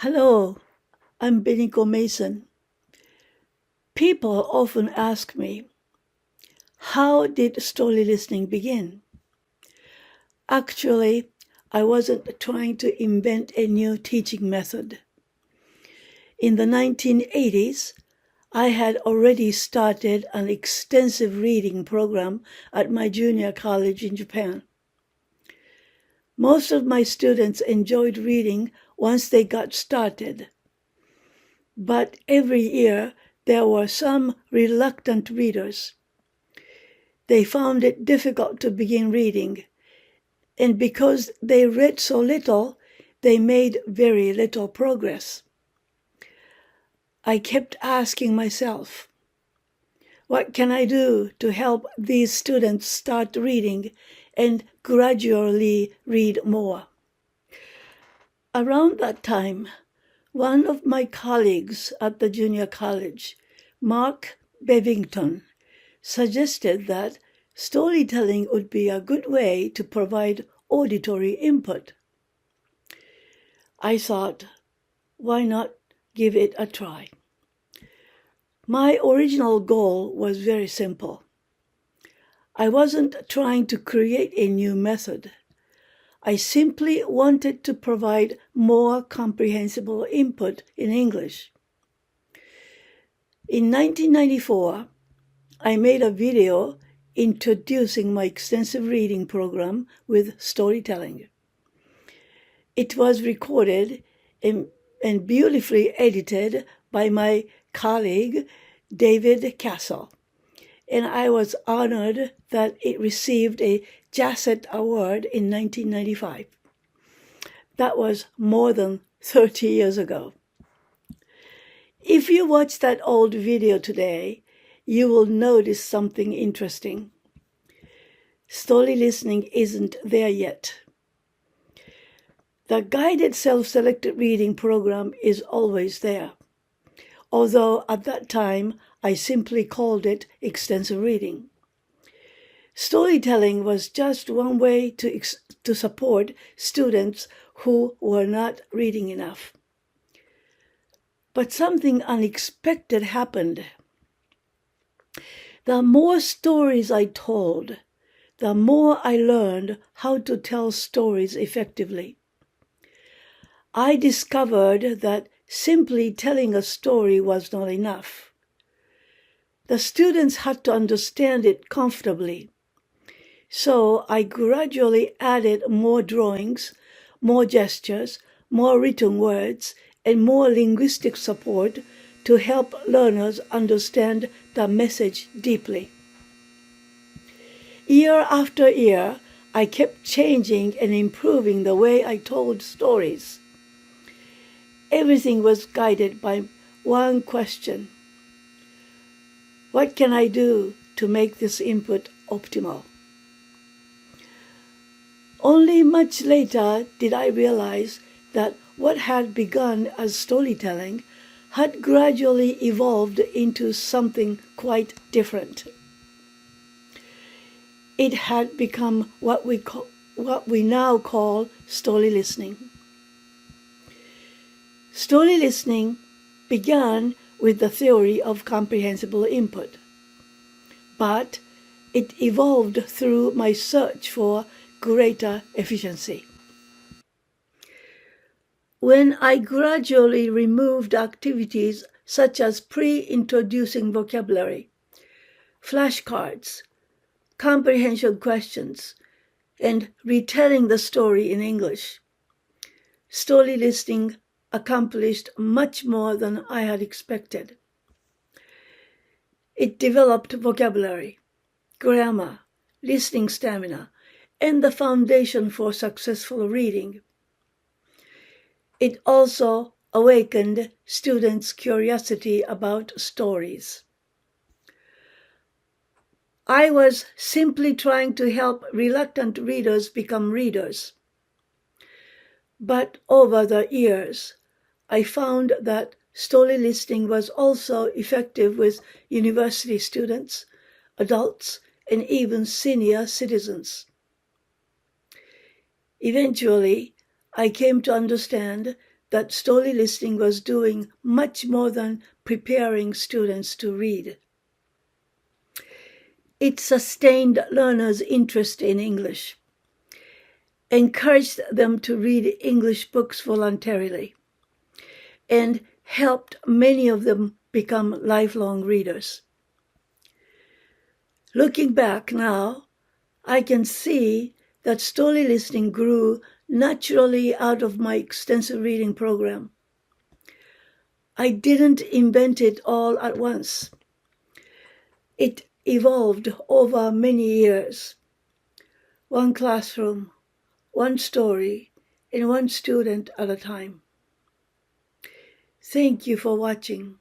Hello, I'm Benico Mason. People often ask me, how did story listening begin? Actually, I wasn't trying to invent a new teaching method. In the 1980s, I had already started an extensive reading program at my junior college in Japan. Most of my students enjoyed reading once they got started. But every year, there were some reluctant readers. They found it difficult to begin reading, and because they read so little, they made very little progress. I kept asking myself, what can I do to help these students start reading and gradually read more? Around that time, one of my colleagues at the junior college, Mark Bevington, suggested that storytelling would be a good way to provide auditory input. I thought, why not give it a try? My original goal was very simple. I wasn't trying to create a new method. I simply wanted to provide more comprehensible input in English. In 1994, I made a video introducing my extensive reading program with storytelling. It was recorded and beautifully edited by my colleague, David Castle, and I was honored that it received a JACET award in 1995. That was more than 30 years ago. If you watch that old video today, you will notice something interesting. Story listening isn't there yet. The guided self-selected reading program is always there, although at that time I simply called it extensive reading. Storytelling was just one way to support students who were not reading enough. But something unexpected happened. The more stories I told, the more I learned how to tell stories effectively. I discovered that simply telling a story was not enough. The students had to understand it comfortably. So I gradually added more drawings, more gestures, more written words, and more linguistic support to help learners understand the message deeply. Year after year, I kept changing and improving the way I told stories. Everything was guided by one question. What can I do to make this input optimal? Only much later did I realize that what had begun as storytelling had gradually evolved into something quite different. It had become what we now call story listening. Story listening began with the theory of comprehensible input, but it evolved through my search for greater efficiency. When I gradually removed activities such as pre-introducing vocabulary, flashcards, comprehension questions, and retelling the story in English, story listening accomplished much more than I had expected. It developed vocabulary, grammar, listening stamina, and the foundation for successful reading. It also awakened students' curiosity about stories. I was simply trying to help reluctant readers become readers. But over the years, I found that story listening was also effective with university students, adults, and even senior citizens. Eventually, I came to understand that story listening was doing much more than preparing students to read. It sustained learners' interest in English, encouraged them to read English books voluntarily, and helped many of them become lifelong readers. Looking back now, I can see that story listening grew naturally out of my extensive reading program. I didn't invent it all at once. It evolved over many years. One classroom, one story, and one student at a time. Thank you for watching.